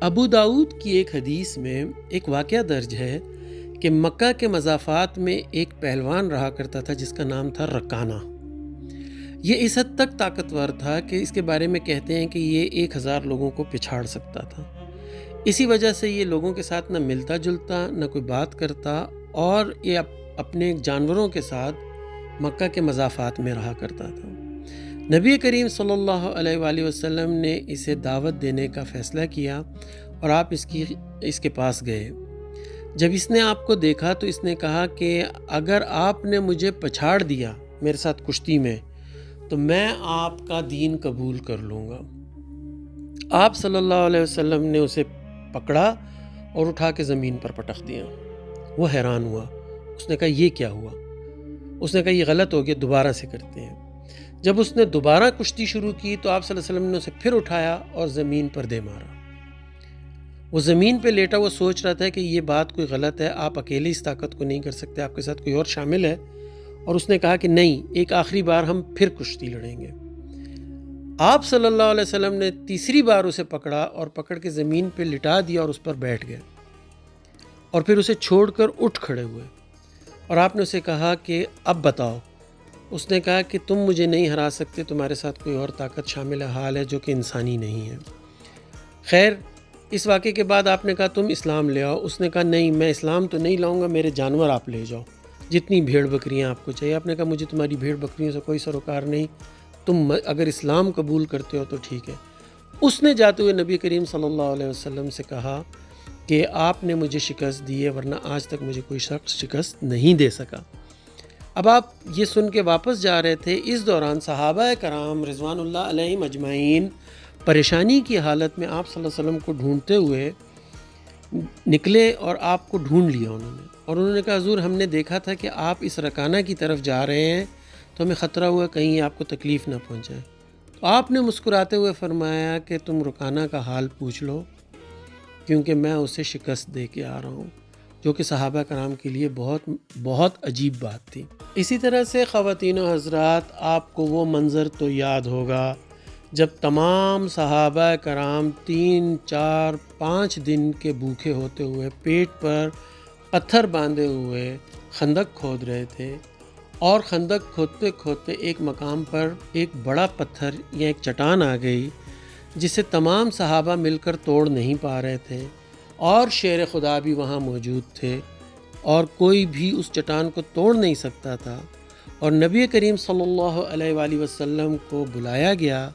ابو داؤد کی ایک حدیث میں ایک واقعہ درج ہے کہ مکہ کے مضافات میں ایک پہلوان رہا کرتا تھا جس کا نام تھا رکانہ۔ یہ اس حد تک طاقتور تھا کہ اس کے بارے میں کہتے ہیں کہ یہ 1000 لوگوں کو پچھاڑ سکتا تھا۔ اسی وجہ سے یہ لوگوں کے ساتھ نہ ملتا جلتا، نہ کوئی بات کرتا، اور یہ اپنے جانوروں کے ساتھ مکہ کے مضافات میں رہا کرتا تھا۔ نبی کریم صلی اللہ علیہ وآلہ وسلم نے اسے دعوت دینے کا فیصلہ کیا اور آپ اس کے پاس گئے۔ جب اس نے آپ کو دیکھا تو اس نے کہا کہ اگر آپ نے مجھے پچھاڑ دیا میرے ساتھ کشتی میں تو میں آپ کا دین قبول کر لوں گا۔ آپ صلی اللہ علیہ وسلم نے اسے پکڑا اور اٹھا کے زمین پر پٹخ دیا۔ وہ حیران ہوا، اس نے کہا یہ کیا ہوا؟ اس نے کہا یہ غلط ہو گیا، دوبارہ سے کرتے ہیں۔ جب اس نے دوبارہ کشتی شروع کی تو آپ صلی اللہ علیہ وسلم نے اسے پھر اٹھایا اور زمین پر دے مارا۔ وہ زمین پہ لیٹا وہ سوچ رہا تھا کہ یہ بات کوئی غلط ہے، آپ اکیلے اس طاقت کو نہیں کر سکتے، آپ کے ساتھ کوئی اور شامل ہے۔ اور اس نے کہا کہ نہیں، ایک آخری بار ہم پھر کشتی لڑیں گے۔ آپ صلی اللہ علیہ وسلم نے تیسری بار اسے پکڑا اور پکڑ کے زمین پہ لٹا دیا اور اس پر بیٹھ گئے، اور پھر اسے چھوڑ کر اٹھ کھڑے ہوئے، اور آپ نے اسے کہا کہ اب بتاؤ۔ اس نے کہا کہ تم مجھے نہیں ہرا سکتے، تمہارے ساتھ کوئی اور طاقت شامل حال ہے جو کہ انسانی نہیں ہے۔ خیر، اس واقعے کے بعد آپ نے کہا تم اسلام لے آؤ۔ اس نے کہا نہیں، میں اسلام تو نہیں لاؤں گا، میرے جانور آپ لے جاؤ، جتنی بھیڑ بکریاں آپ کو چاہیے۔ آپ نے کہا مجھے تمہاری بھیڑ بکریوں سے کوئی سروکار نہیں، تم اگر اسلام قبول کرتے ہو تو ٹھیک ہے۔ اس نے جاتے ہوئے نبی کریم صلی اللہ علیہ وسلم سے کہا کہ آپ نے مجھے شکست دی ہے، ورنہ آج تک مجھے کوئی شخص شکست نہیں دے سکا۔ اب آپ یہ سن کے واپس جا رہے تھے، اس دوران صحابہ کرام رضوان اللہ علیہم اجمعین پریشانی کی حالت میں آپ صلی اللہ علیہ وسلم کو ڈھونڈتے ہوئے نکلے، اور آپ کو ڈھونڈ لیا انہوں نے کہا حضور ہم نے دیکھا تھا کہ آپ اس رکانہ کی طرف جا رہے ہیں، تو ہمیں خطرہ ہوا کہیں آپ کو تکلیف نہ پہنچائے۔ تو آپ نے مسکراتے ہوئے فرمایا کہ تم رکانہ کا حال پوچھ لو، کیونکہ میں اسے شکست دے کے آ رہا ہوں، جو کہ صحابہ کرام کے لیے بہت بہت عجیب بات تھی۔ اسی طرح سے خواتین و حضرات، آپ کو وہ منظر تو یاد ہوگا جب تمام صحابہ کرام 3، 4، 5 دن کے بھوکے ہوتے ہوئے پیٹ پر پتھر باندھے ہوئے خندق کھود رہے تھے، اور خندق کھودتے کھودتے ایک مقام پر ایک بڑا پتھر یا ایک چٹان آ گئی جسے تمام صحابہ مل کر توڑ نہیں پا رہے تھے، اور شیر خدا بھی وہاں موجود تھے، اور کوئی بھی اس چٹان کو توڑ نہیں سکتا تھا، اور نبی کریم صلی اللہ علیہ وآلہ وسلم کو بلایا گیا۔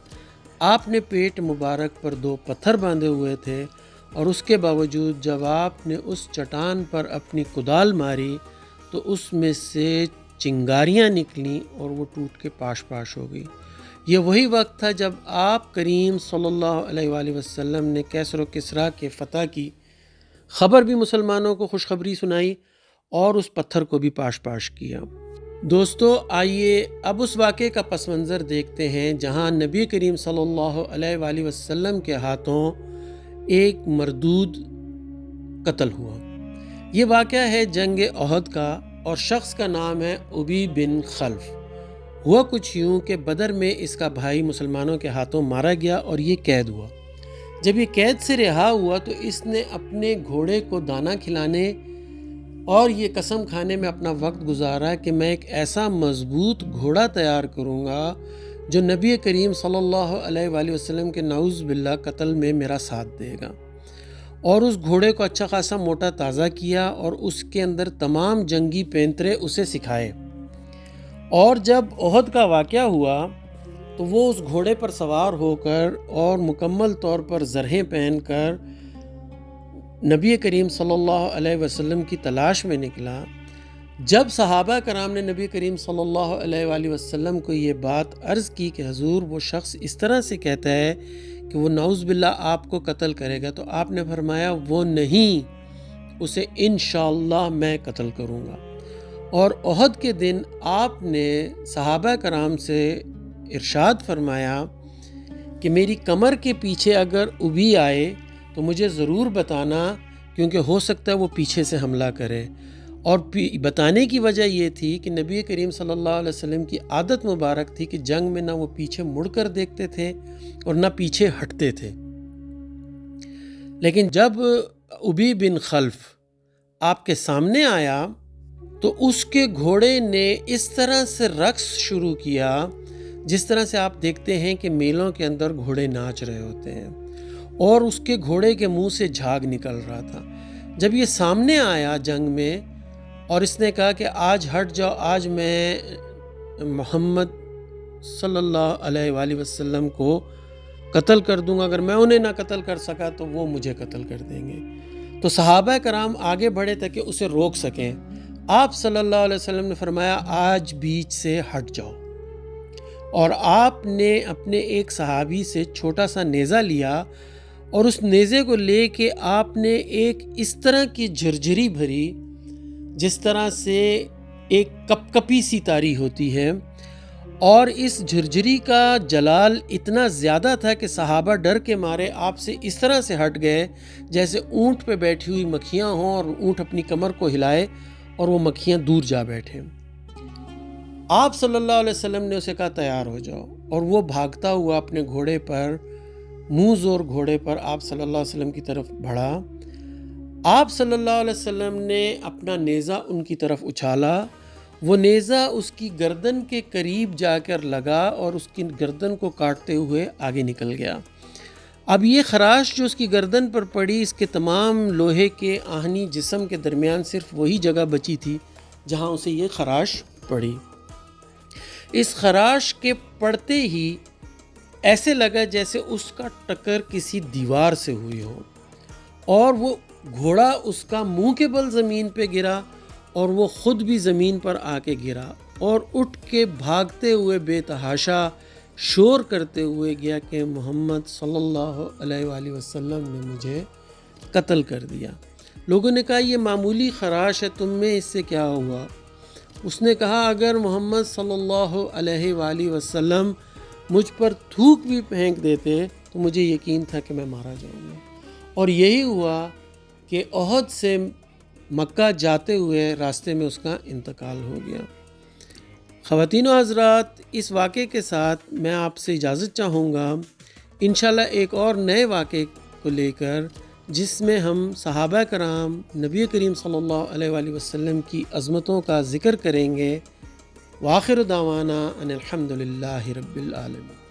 آپ نے پیٹ مبارک پر 2 پتھر باندھے ہوئے تھے، اور اس کے باوجود جب آپ نے اس چٹان پر اپنی کدال ماری تو اس میں سے چنگاریاں نکلیں اور وہ ٹوٹ کے پاش پاش ہو گئی۔ یہ وہی وقت تھا جب آپ کریم صلی اللہ علیہ وآلہ وسلم نے کیسر و کسریٰ کے فتح کی خبر بھی مسلمانوں کو خوشخبری سنائی، اور اس پتھر کو بھی پاش پاش کیا۔ دوستو، آئیے اب اس واقعے کا پس منظر دیکھتے ہیں جہاں نبی کریم صلی اللہ علیہ وآلہ وسلم کے ہاتھوں ایک مردود قتل ہوا۔ یہ واقعہ ہے جنگ احد کا، اور شخص کا نام ہے ابی بن خلف۔ ہوا کچھ یوں کہ بدر میں اس کا بھائی مسلمانوں کے ہاتھوں مارا گیا اور یہ قید ہوا۔ جب یہ قید سے رہا ہوا تو اس نے اپنے گھوڑے کو دانہ کھلانے اور یہ قسم کھانے میں اپنا وقت گزارا کہ میں ایک ایسا مضبوط گھوڑا تیار کروں گا جو نبی کریم صلی اللہ علیہ وآلہ وسلم کے نعوذ باللہ قتل میں میرا ساتھ دے گا، اور اس گھوڑے کو اچھا خاصا موٹا تازہ کیا، اور اس کے اندر تمام جنگی پینترے اسے سکھائے، اور جب احد کا واقعہ ہوا تو وہ اس گھوڑے پر سوار ہو کر اور مکمل طور پر زرہیں پہن کر نبی کریم صلی اللہ علیہ وسلم کی تلاش میں نکلا۔ جب صحابہ کرام نے نبی کریم صلی اللہ علیہ وآلہ وسلم کو یہ بات عرض کی کہ حضور وہ شخص اس طرح سے کہتا ہے کہ وہ نعوذ باللہ آپ کو قتل کرے گا، تو آپ نے فرمایا وہ نہیں، اسے انشاءاللہ میں قتل کروں گا۔ اور احد کے دن آپ نے صحابہ کرام سے ارشاد فرمایا کہ میری کمر کے پیچھے اگر ابی آئے تو مجھے ضرور بتانا، کیونکہ ہو سکتا ہے وہ پیچھے سے حملہ کرے۔ اور بتانے کی وجہ یہ تھی کہ نبی کریم صلی اللہ علیہ وسلم کی عادت مبارک تھی کہ جنگ میں نہ وہ پیچھے مڑ کر دیکھتے تھے اور نہ پیچھے ہٹتے تھے۔ لیکن جب ابی بن خلف آپ کے سامنے آیا تو اس کے گھوڑے نے اس طرح سے رقص شروع کیا جس طرح سے آپ دیکھتے ہیں کہ میلوں کے اندر گھوڑے ناچ رہے ہوتے ہیں، اور اس کے گھوڑے کے منہ سے جھاگ نکل رہا تھا۔ جب یہ سامنے آیا جنگ میں اور اس نے کہا کہ آج ہٹ جاؤ، آج میں محمد صلی اللہ علیہ وآلہ وسلم کو قتل کر دوں گا، اگر میں انہیں نہ قتل کر سکا تو وہ مجھے قتل کر دیں گے، تو صحابہ کرام آگے بڑھے تاکہ اسے روک سکیں۔ آپ صلی اللہ علیہ وسلم نے فرمایا آج بیچ سے ہٹ جاؤ، اور آپ نے اپنے ایک صحابی سے چھوٹا سا نیزہ لیا اور اس نیزے کو لے کے آپ نے ایک اس طرح کی جھرجھری بھری جس طرح سے ایک کپ کپی سی تاری ہوتی ہے، اور اس جھرجھری کا جلال اتنا زیادہ تھا کہ صحابہ ڈر کے مارے آپ سے اس طرح سے ہٹ گئے جیسے اونٹ پہ بیٹھی ہوئی مکھیاں ہوں اور اونٹ اپنی کمر کو ہلائے اور وہ مکھیاں دور جا بیٹھے۔ آپ صلی اللہ علیہ وسلم نے اسے کہا تیار ہو جاؤ، اور وہ بھاگتا ہوا اپنے گھوڑے پر، منہ زور گھوڑے پر آپ صلی اللہ علیہ وسلم کی طرف بڑھا۔ آپ صلی اللہ علیہ وسلم نے اپنا نیزہ ان کی طرف اچھالا، وہ نیزہ اس کی گردن کے قریب جا کر لگا اور اس کی گردن کو کاٹتے ہوئے آگے نکل گیا۔ اب یہ خراش جو اس کی گردن پر پڑی، اس کے تمام لوہے کے آہنی جسم کے درمیان صرف وہی جگہ بچی تھی جہاں اسے یہ خراش پڑی۔ اس خراش کے پڑتے ہی ایسے لگا جیسے اس کا ٹکر کسی دیوار سے ہوئی ہو، اور وہ گھوڑا اس کا منہ کے بل زمین پہ گرا اور وہ خود بھی زمین پر آ کے گرا اور اٹھ کے بھاگتے ہوئے بے تحاشا شور کرتے ہوئے گیا کہ محمد صلی اللہ علیہ وآلہ وسلم نے مجھے قتل کر دیا۔ لوگوں نے کہا یہ معمولی خراش ہے، تم میں اس سے کیا ہوا؟ اس نے کہا اگر محمد صلی اللہ علیہ وآلہ وسلم مجھ پر تھوک بھی پھینک دیتے تو مجھے یقین تھا کہ میں مارا جاؤں گا۔ اور یہی ہوا کہ احد سے مکہ جاتے ہوئے راستے میں اس کا انتقال ہو گیا۔ خواتین و حضرات، اس واقعے کے ساتھ میں آپ سے اجازت چاہوں گا، انشاءاللہ ایک اور نئے واقعے کو لے کر، جس میں ہم صحابہ کرام نبی کریم صلی اللہ علیہ وآلہ وسلم کی عظمتوں کا ذکر کریں گے۔ وآخر دعوانا ان الحمد للہ رب العالمین۔